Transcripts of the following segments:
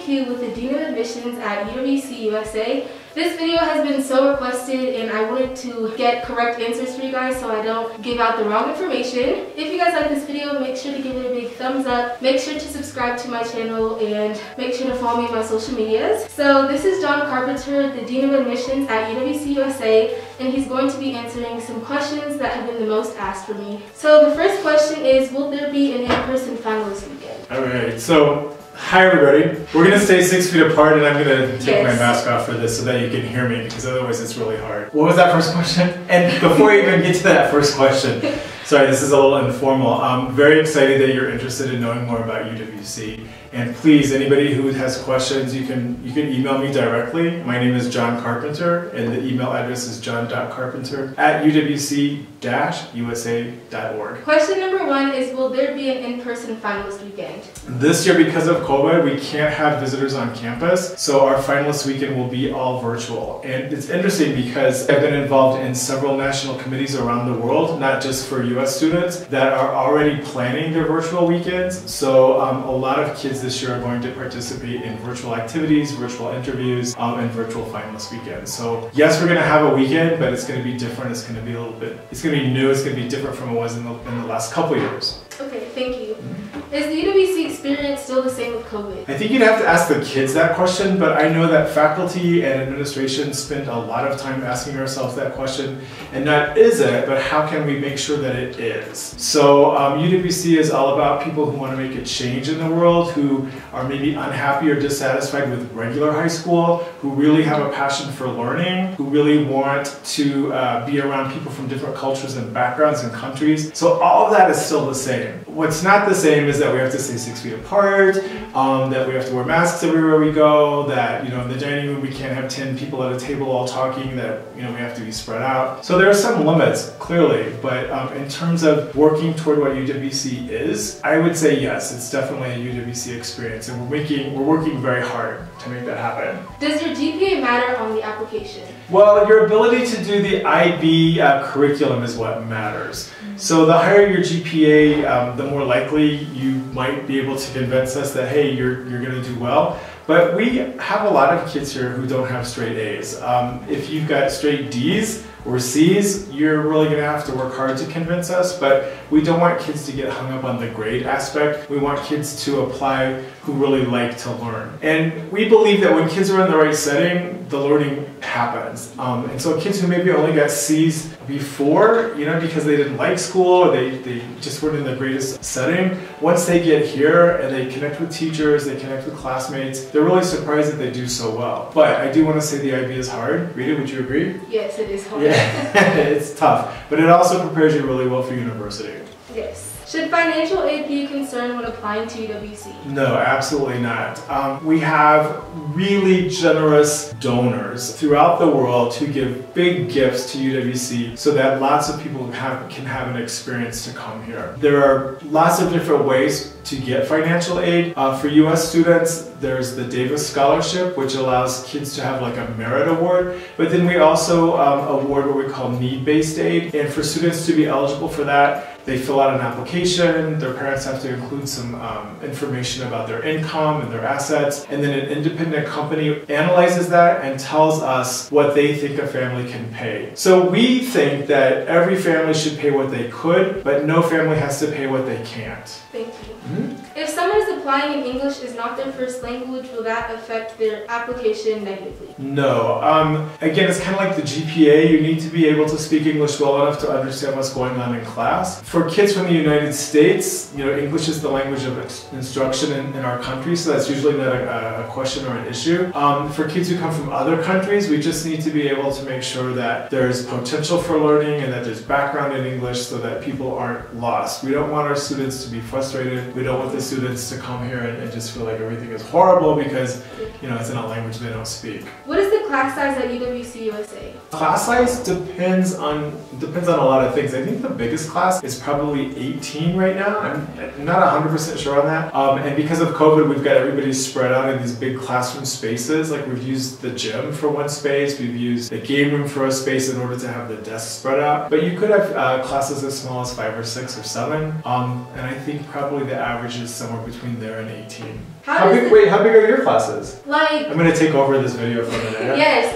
FAQ with the Dean of Admissions at UWC USA. This video has been so requested and I wanted to get correct answers for you guys so I don't give out the wrong information. If you guys like this video, make sure to give it a big thumbs up. Make sure to subscribe to my channel and make sure to follow me on my social medias. So this is John Carpenter, the Dean of Admissions at UWC USA, and he's going to be answering some questions that have been the most asked for me. So the first question is, will there be an in-person finalist weekend? Alright, so hi everybody. We're going to stay 6 feet apart and I'm going to take my mask off for this so that you can hear me because otherwise it's really hard. What was that first question? And before I even get to that first question, sorry, this is a little informal. I'm very excited that you're interested in knowing more about UWC. And please, anybody who has questions, you can email me directly. My name is John Carpenter, and the email address is john.carpenter@uwc-usa.org. Question number 1 is, will there be an in-person finalist weekend? This year, because of COVID, we can't have visitors on campus, so our finalist weekend will be all virtual. And it's interesting because I've been involved in several national committees around the world, not just for US students, that are already planning their virtual weekends. So a lot of kids this year are going to participate in virtual activities, virtual interviews, and virtual finalist weekends. So yes, we're going to have a weekend, but it's going to be different. It's going to be a little bit, it's going to be new. It's going to be different from it was in the last couple years. Okay, thank you. Is the UWC experience still the same with COVID? I think you'd have to ask the kids that question, but I know that faculty and administration spend a lot of time asking ourselves that question, and not is it, but how can we make sure that it is? So UWC is all about people who want to make a change in the world, who are maybe unhappy or dissatisfied with regular high school, who really have a passion for learning, who really want to be around people from different cultures and backgrounds and countries. So all of that is still the same. What's not the same is that we have to stay 6 feet apart, that we have to wear masks everywhere we go, that in the dining room we can't have 10 people at a table all talking, that we have to be spread out. So there are some limits, clearly, but in terms of working toward what UWC is, I would say yes, it's definitely a UWC experience, and we're working very hard to make that happen. Does your GPA matter on the application? Well, your ability to do the IB curriculum is what matters. So the higher your GPA, the more likely you might be able to convince us that, hey, you're going to do well. But we have a lot of kids here who don't have straight A's. If you've got straight D's or C's, you're really going to have to work hard to convince us, but we don't want kids to get hung up on the grade aspect. We want kids to apply who really like to learn. And we believe that when kids are in the right setting, the learning happens. And so kids who maybe only got C's before, because they didn't like school, or they just weren't in the greatest setting, once they get here and they connect with teachers, they connect with classmates, they're really surprised that they do so well. But I do want to say the IB is hard. Rita, would you agree? Yes, it is hard. Yeah, it's tough, but it also prepares you really well for university. Yes. Should financial aid be a concern when applying to UWC? No, absolutely not. We have really generous donors throughout the world who give big gifts to UWC so that lots of people can have an experience to come here. There are lots of different ways to get financial aid. For US students, there's the Davis Scholarship, which allows kids to have like a merit award, but then we also award what we call need-based aid, and for students to be eligible for that, they fill out an application, their parents have to include some information about their income and their assets, and then an independent company analyzes that and tells us what they think a family can pay. So we think that every family should pay what they could, but no family has to pay what they can't. Thank you. If someone is applying and English is not their first language, will that affect their application negatively? No. Again, it's kind of like the GPA. You need to be able to speak English well enough to understand what's going on in class. For kids from the United States, English is the language of instruction in our country, so that's usually not a question or an issue. For kids who come from other countries, we just need to be able to make sure that there's potential for learning and that there's background in English so that people aren't lost. We don't want our students to be frustrated. We don't want the students to come here and just feel like everything is horrible because it's in a language they don't speak. What is the class size at UWC USA? Class size depends on a lot of things. I think the biggest class is probably 18 right now. I'm not 100% sure on that. And because of COVID, we've got everybody spread out in these big classroom spaces. Like we've used the gym for one space, we've used the game room for a space in order to have the desks spread out. But you could have classes as small as 5 or 6 or 7. And I think probably the average is somewhere between there and 18. How big are your classes? Like, I'm gonna take over this video for a minute. Yes,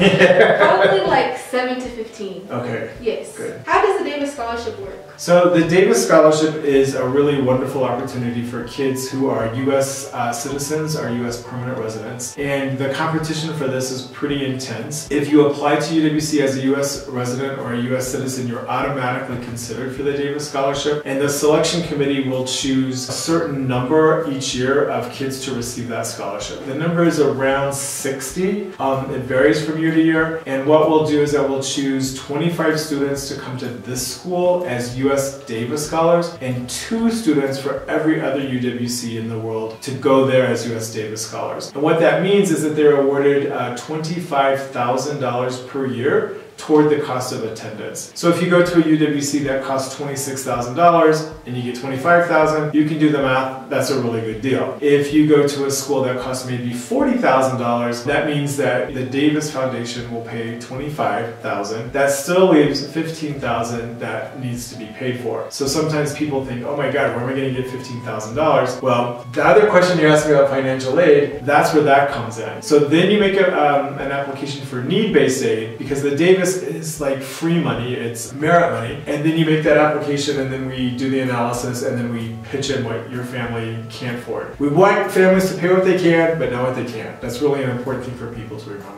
probably like 7 to 15. Okay. Yes. Good. How does the Davis Scholarship work? So the Davis Scholarship is a really wonderful opportunity for kids who are U.S. Citizens or U.S. permanent residents. And the competition for this is pretty intense. If you apply to UWC as a U.S. resident or a U.S. citizen, you're automatically considered for the Davis Scholarship. And the selection committee will choose a certain number each year of kids to receive that scholarship. The number is around 60. It varies from year to year. And what we'll do is that we'll choose 25 students to come to this school as U.S. Davis Scholars and 2 students for every other UWC in the world to go there as U.S. Davis Scholars. And what that means is that they're awarded $25,000 per year toward the cost of attendance. So if you go to a UWC that costs $26,000 and you get $25,000, you can do the math, that's a really good deal. If you go to a school that costs maybe $40,000, that means that the Davis Foundation will pay $25,000. That still leaves $15,000 that needs to be paid for. So sometimes people think, oh my God, where am I going to get $15,000? Well, the other question you asked me about financial aid, that's where that comes in. So then you make an application for need-based aid because the Davis is like free money, it's merit money, and then you make that application and then we do the analysis and then we pitch in what your family can afford. We want families to pay what they can, but not what they can't. That's really an important thing for people to remember.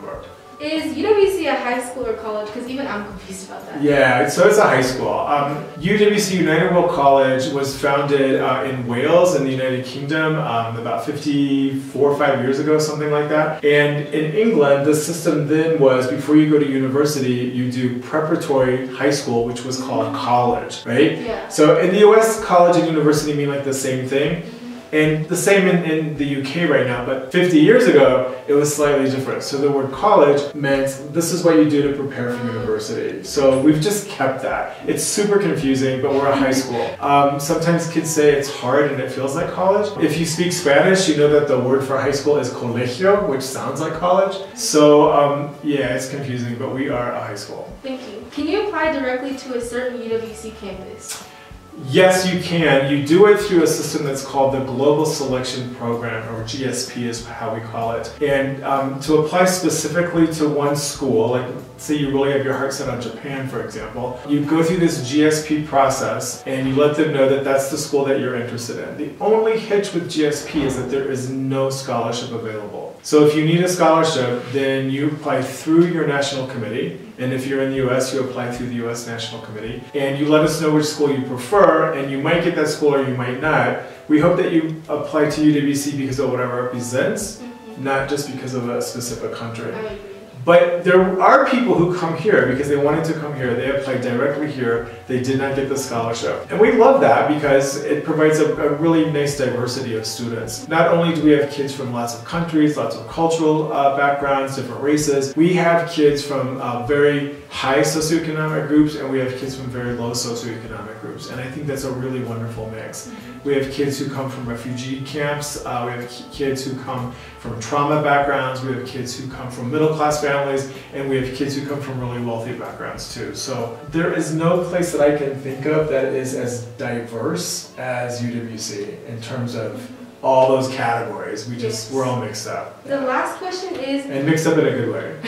Is UWC a high school or college? Because even I'm confused about that. Yeah, so it's a high school. UWC United World College was founded in Wales in the United Kingdom about 54 or 5 years ago, something like that. And in England, the system then was before you go to university, you do preparatory high school, which was called college, right? Yeah. So in the US, college and university mean like the same thing. And the same in the UK right now, but 50 years ago, it was slightly different. So the word college meant this is what you do to prepare for university. So we've just kept that. It's super confusing, but we're a high school. Sometimes kids say it's hard and it feels like college. If you speak Spanish, you know that the word for high school is colegio, which sounds like college. So yeah, it's confusing, but we are a high school. Thank you. Can you apply directly to a certain UWC campus? Yes, you can. You do it through a system that's called the Global Selection Program, or GSP is how we call it. And to apply specifically to one school, like say you really have your heart set on Japan, for example, you go through this GSP process and you let them know that that's the school that you're interested in. The only hitch with GSP is that there is no scholarship available. So if you need a scholarship, then you apply through your national committee. And if you're in the US, you apply through the US National Committee. And you let us know which school you prefer, and you might get that school or you might not. We hope that you apply to UWC because of what it represents, not just because of a specific country. But there are people who come here because they wanted to come here. They applied directly here. They did not get the scholarship. And we love that because it provides a really nice diversity of students. Not only do we have kids from lots of countries, lots of cultural backgrounds, different races, we have kids from very high socioeconomic groups and we have kids from very low socioeconomic groups. And I think that's a really wonderful mix. We have kids who come from refugee camps, we have kids who come from trauma backgrounds, we have kids who come from middle-class families, and we have kids who come from really wealthy backgrounds too. So there is no place that I can think of that is as diverse as UWC in terms of all those categories. We're all mixed up. The last question is... And mixed up in a good way.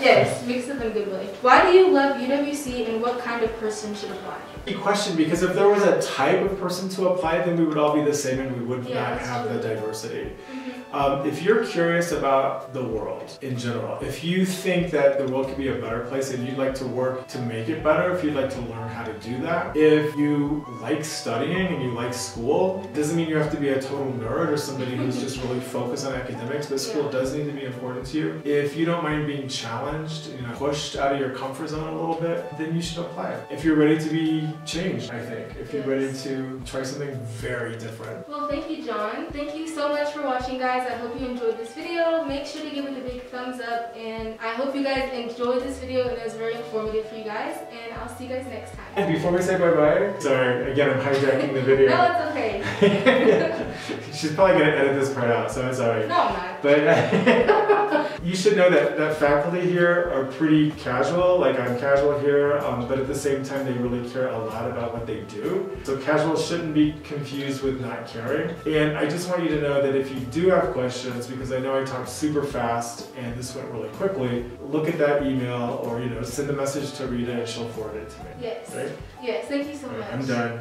Yes, mixed up in a good way. Why do you love UWC and what kind of person should apply? Good question, because if there was a type of person to apply, then we would all be the same and we would not have the diversity. If you're curious about the world in general, if you think that the world could be a better place and you'd like to work to make it better, if you'd like to learn how to do that, if you like studying and you like school, it doesn't mean you have to be a total nerd or somebody who's just really focused on academics, but school does need to be important to you. If you don't mind being challenged challenged, pushed out of your comfort zone a little bit, then you should apply it. If you're ready to be changed, I think. If you're ready to try something very different. Well, thank you, John. Thank you so much for watching, guys. I hope you enjoyed this video. Make sure to give it a big thumbs up, and I hope you guys enjoyed this video and it was very informative for you guys, and I'll see you guys next time. And before we say bye-bye, sorry, again, I'm hijacking the video. No, it's okay. She's probably going to edit this part out, so it's alright. No, I'm not. But you should know that faculty here are pretty casual. Like, I'm casual here, but at the same time, they really care a lot about what they do. So casual shouldn't be confused with not caring. And I just want you to know that if you do have questions, because I know I talked super fast and this went really quickly, look at that email or, send a message to Rita and she'll forward it to me. Yes. Right? Yes, thank you so much. I'm done.